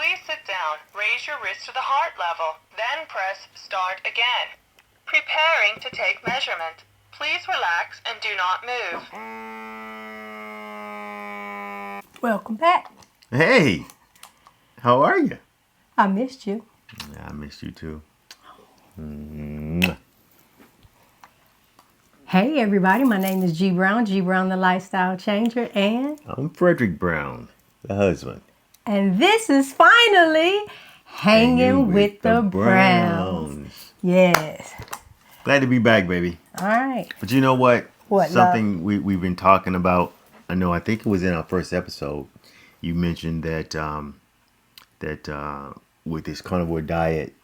Please sit down. Raise your wrist to the heart level. Then press start again. Preparing to take measurement. Please relax and do not move. Welcome back. Hey, how are you? I missed you. Yeah, I missed you too. Hey everybody, my name is G Brown, G Brown the Lifestyle Changer, and I'm Frederick Brown, the husband. this is finally Hanging with the Browns. Yes. Glad to be back, baby. All right. But you know what? What, Something we've been talking about. I think it was in our first episode. You mentioned that with this carnivore diet,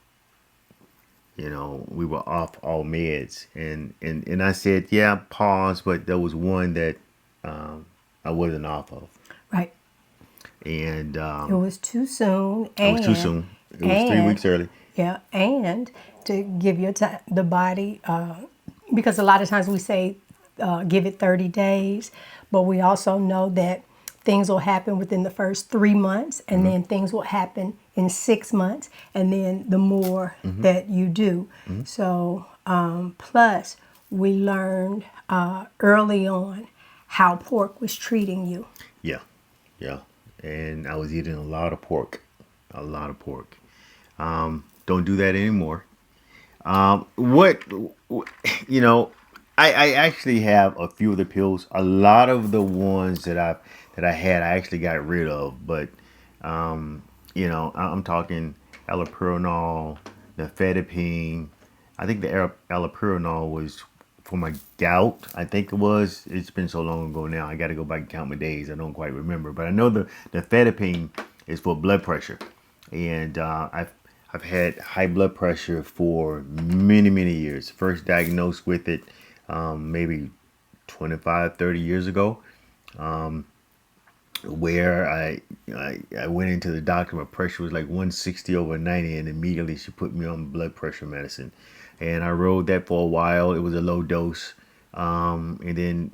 we were off all meds, and I said, yeah, pause, but there was one that I wasn't off of. Right. And It was too soon. it was too soon. It was 3 weeks early. Yeah, and to give your the body, because a lot of times we say give it 30 days, but we also know that things will happen within the first 3 months, and then things will happen in 6 months, and then the more that you do. So, plus, we learned early on how pork was treating you. Yeah. And I was eating a lot of pork. Don't do that anymore. I actually have a few of the pills. A lot of the ones that I had, I actually got rid of. But, I'm talking allopurinol, nifedipine. I think the allopurinol was for my gout. I think it was. It's been so long ago now. I got to go back and count my days. I don't quite remember. But I know the nifedipine is for blood pressure. And I've had high blood pressure for many, many years. First diagnosed with it maybe 25, 30 years ago, where I went into the doctor. My pressure was like 160/90, and immediately she put me on blood pressure medicine. And I rode that for a while. It was a low dose. And then,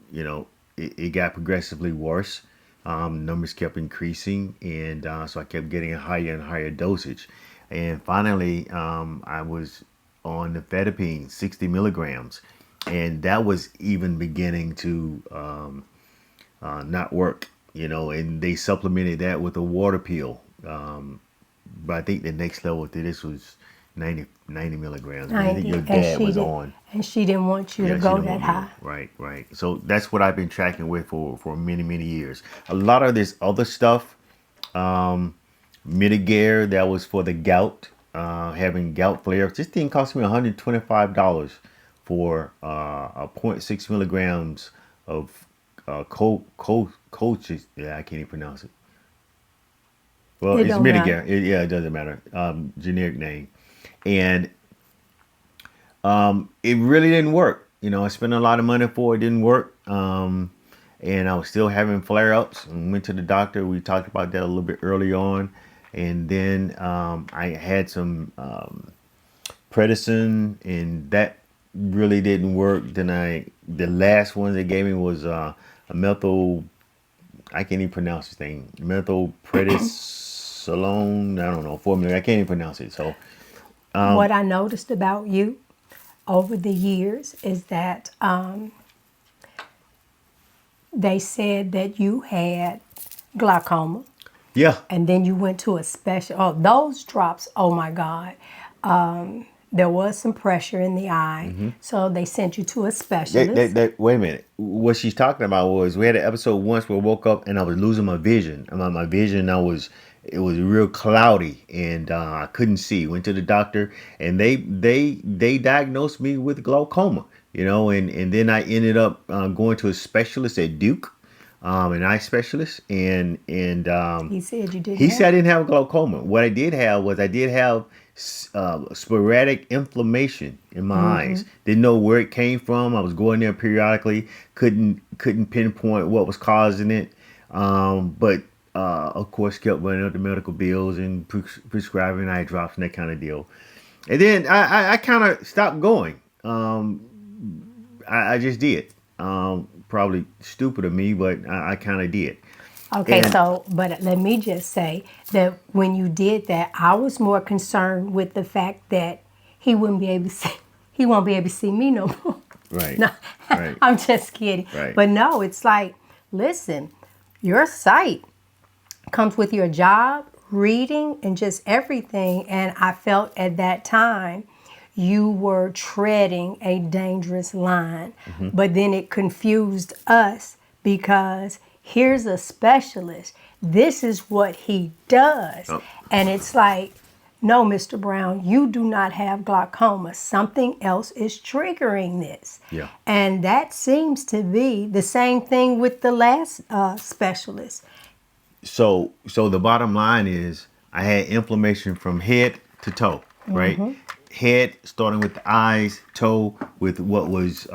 it got progressively worse. Numbers kept increasing. And so I kept getting a higher and higher dosage. And finally, I was on nifedipine, 60 milligrams. And that was even beginning to not work, and they supplemented that with a water pill. But I think the next level to this was 90 milligrams. 90, I think your dad was on. And she didn't want you to go that high. Right. So that's what I've been tracking with for many, many years. A lot of this other stuff, Mitigare, that was for the gout, having gout flares. This thing cost me $125 for 0.6 milligrams of coaches. Yeah, I can't even pronounce it. Well, it's Mitigare. It doesn't matter. Generic name. And it really didn't work. I spent a lot of money for it. It didn't work. And I was still having flare-ups. And went to the doctor. We talked about that a little bit early on. And then I had some prednisone, and that really didn't work. Then the last one they gave me was a methyl. I can't even pronounce this thing. Methylprednisolone. I don't know, formula. I can't even pronounce it. So what I noticed about you over the years is that they said that you had glaucoma. Yeah. And then you went to a special. Oh, those drops. Oh my God. There was some pressure in the eye, so they sent you to a specialist. Wait a minute. What she's talking about was we had an episode once where I woke up and I was losing my vision. My vision, it was real cloudy, and I couldn't see. Went to the doctor, and they diagnosed me with glaucoma. And then I ended up going to a specialist at Duke, an eye specialist, and He said you didn't. he said I didn't have glaucoma. What I did have was sporadic inflammation in my eyes. Didn't know where it came from. I was going there periodically. Couldn't pinpoint what was causing it. But of course, kept running up the medical bills and prescribing eye drops and that kind of deal. And then I kind of stopped going. I just did. Probably stupid of me, but I kind of did. Okay, And- so, but let me just say that when you did that, I was more concerned with the fact that he wouldn't be able to see, he won't be able to see me no more. Right. No, Right. I'm just kidding. Right. But no, it's like, listen, your sight comes with your job, reading, and just everything. And I felt at that time you were treading a dangerous line. But then it confused us because here's a specialist. This is what he does. Oh. And it's like, no, Mr. Brown, you do not have glaucoma. Something else is triggering this. Yeah. And that seems to be the same thing with the last specialist. So the bottom line is I had inflammation from head to toe, right? Head starting with the eyes, toe with what was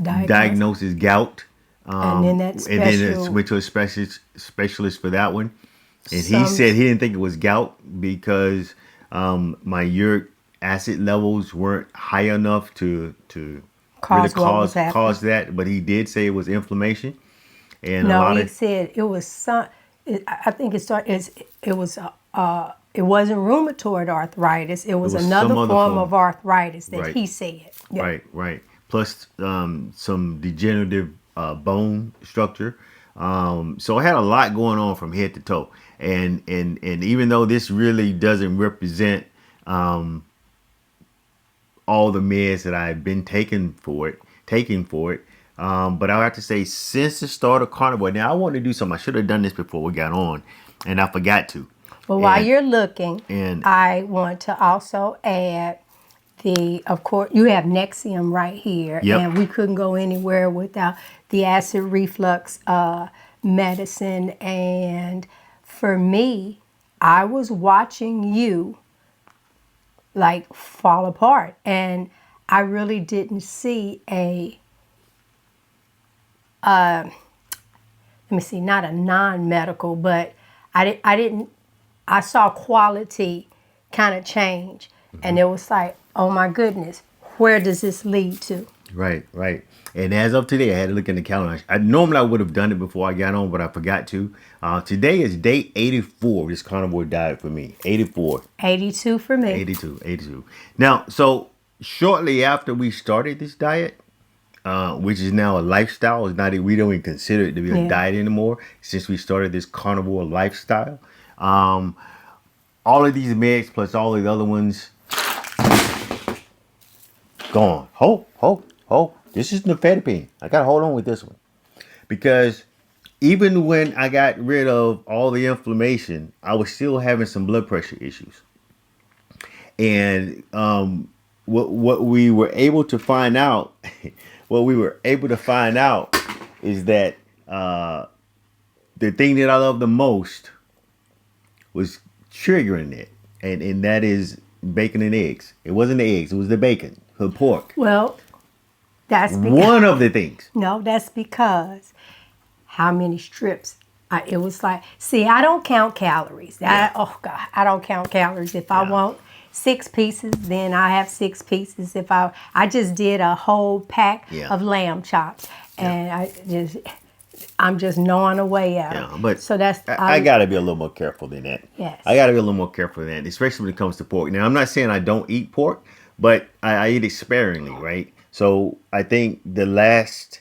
diagnosed as gout. And then that And then special- it went to a specialist for that one. And he Some- said he didn't think it was gout because my uric acid levels weren't high enough to Cause what was happening. cause that. But he did say it was inflammation. And a No, lot he of said it was some. I think it was. It wasn't rheumatoid arthritis. It was was another some other form form. of arthritis that Right. he said. Yeah. Right. Plus some degenerative bone structure. So I had a lot going on from head to toe. And even though this really doesn't represent all the meds that I've been taking for it, but I have to say since the start of carnivore, now I want to do something. I should have done this before we got on, and I forgot to. But while And- you're looking, and- I want to also add of course, you have Nexium right here, Yep. and we couldn't go anywhere without the acid reflux medicine. And for me, I was watching you like fall apart, and I really didn't see let me see, not a non-medical, but I saw quality kind of change. And it was like, oh my goodness, where does this lead to? Right. And as of today, I had to look in the calendar. Normally I would have done it before I got on, but I forgot to. Today is day 84 of this carnivore diet for me. 84. 82 for me. 82. Now, so shortly after we started this diet, which is now a lifestyle, it's not, we don't even consider it to be a Yeah. diet anymore since we started this carnivore lifestyle. All of these meds plus all the other ones gone. Hold. This is nifedipine. I gotta hold on with this one because even when I got rid of all the inflammation, I was still having some blood pressure issues. And what we were able to find out, is that the thing that I love the most was triggering it, and that is bacon and eggs. It wasn't the eggs; it was the bacon, the pork. Well, that's because, One of the things. no, that's because how many strips? It was like, see, I don't count calories. Oh God, I don't count calories. If I Yeah. want 6 pieces, then I have 6 pieces. If I just did a whole pack Yeah. of lamb chops, and I'm just gnawing away at Yeah, them. but so that's I got to be a little more careful than that. Yes. I got to be a little more careful than that, especially when it comes to pork. Now, I'm not saying I don't eat pork, but I eat it sparingly, right? So I think the last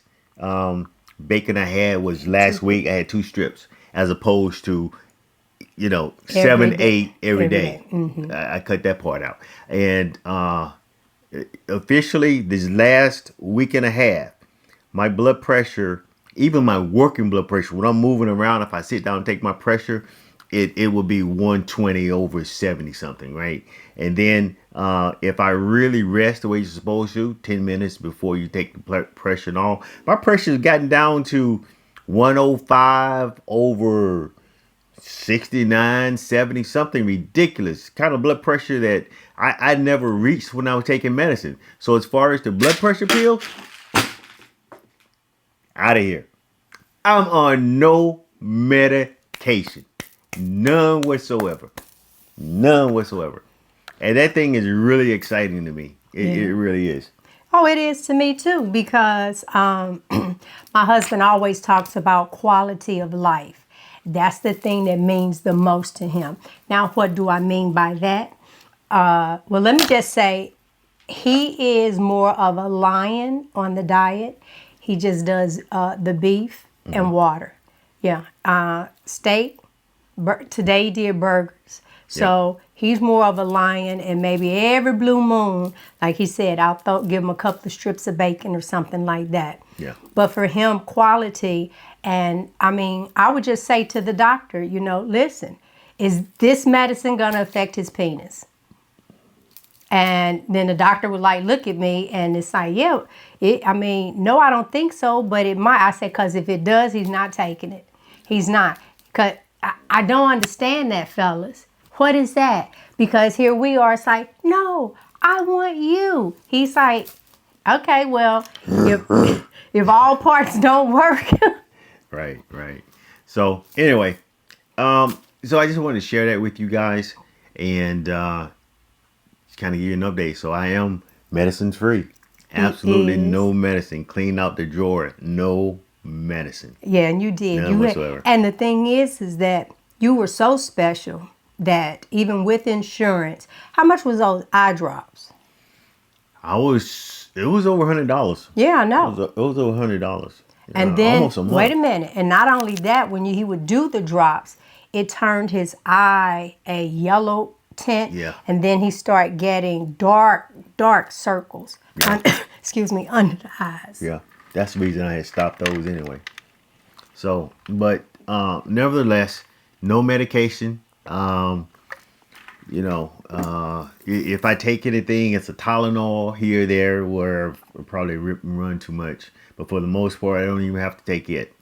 bacon I had was last week. I had 2 strips as opposed to, 7, day. 8 every Every day. day. I cut that part out. And officially, this last week and a half, my blood pressure, even my working blood pressure, when I'm moving around, if I sit down and take my pressure, it will be 120 over 70 something, right? And then if I really rest the way you're supposed to, 10 minutes before you take the pressure and all, my pressure has gotten down to 105 over 69, 70, something ridiculous. Kind of blood pressure that I never reached when I was taking medicine. So as far as the blood pressure pill, out of here. I'm on no medication. None whatsoever. And that thing is really exciting to me. It really is. Oh, it is to me too, because my husband always talks about quality of life. That's the thing that means the most to him. Now, what do I mean by that? Well, let me just say, he is more of a lion on the diet. He just does the beef and water. Yeah. Steak. Today he did burgers. So he's more of a lion, and maybe every blue moon, like he said, I'll give him a couple of strips of bacon or something like that. Yeah. But for him, quality, and I mean, I would just say to the doctor, you know, listen, is this medicine going to affect his penis? And then the doctor would like look at me and it's like, yeah, no, I don't think so, but it might. I said, because if it does, he's not taking it. He's not. Because I don't understand that, fellas. What is that? Because here we are, it's like, no, I want you. He's like, okay, well, if all parts don't work. Right. So anyway, so I just wanted to share that with you guys and just kind of give you an update. So I am medicine free. Absolutely no medicine. Clean out the drawer. No medicine. Yeah, and you did. None whatsoever. And the thing is that you were so special that even with insurance, how much was those eye drops? It was over $100. Yeah, I know. It was over $100. And then, almost a month. wait a minute. And not only that, when he would do the drops, it turned his eye a yellow tint. Yeah. And then he started getting dark circles. Yeah. Under the eyes. Yeah. That's the reason I had stopped those anyway. So, but nevertheless, no medication. If I take anything, it's a Tylenol here or there where I probably rip and run too much. But for the most part, I don't even have to take it.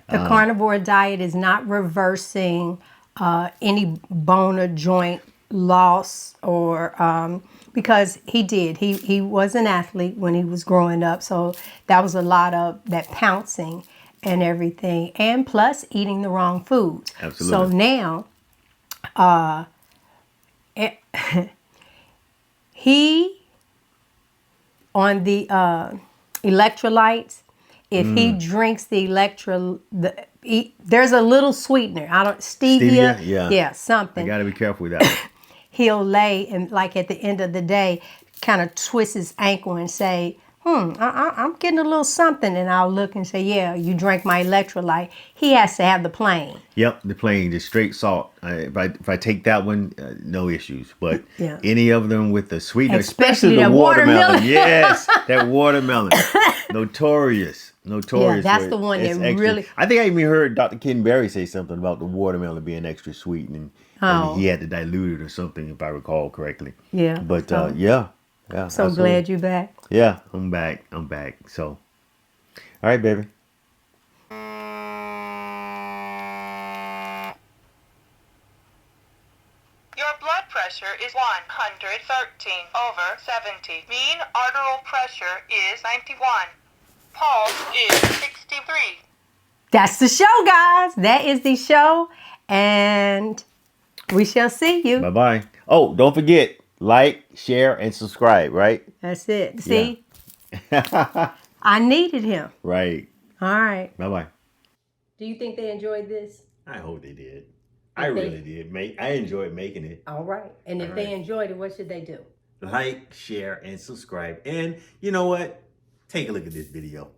The carnivore diet is not reversing any bone or joint loss or because he was an athlete when he was growing up, so that was a lot of that pouncing and everything, and plus eating the wrong foods. Absolutely. So now he on the electrolytes, if he drinks the there's a little sweetener. Stevia. Yeah, something. I got to be careful with that. He'll lay and like at the end of the day, kind of twist his ankle and say, I'm getting a little something. And I'll look and say, yeah, you drank my electrolyte. He has to have the plain. Yep, the plain, just straight salt. If I take that one, no issues. But Yeah. any of them with the sweetener, Especially especially the that watermelon. Yes, that watermelon. Notorious. Yeah, that's the one that extra. really. I think I even heard Dr. Ken Berry say something about the watermelon being extra sweet, and he had to dilute it or something, if I recall correctly. Yeah. But so, yeah. So absolutely. glad you're back. Yeah, I'm back. So, all right, baby. Your blood pressure is 113 over 70. Mean arterial pressure is 91. Pulse is 63. That's the show, guys. That is the show. And we shall see you. Bye-bye. Oh, don't forget, like, share, and subscribe, right? That's it. See? I needed him. Right. All right. Bye-bye. Do you think they enjoyed this? I hope they did. I really did. I enjoyed making it. All right. And if they enjoyed it, what should they do? Like, share, and subscribe. And you know what? Take a look at this video.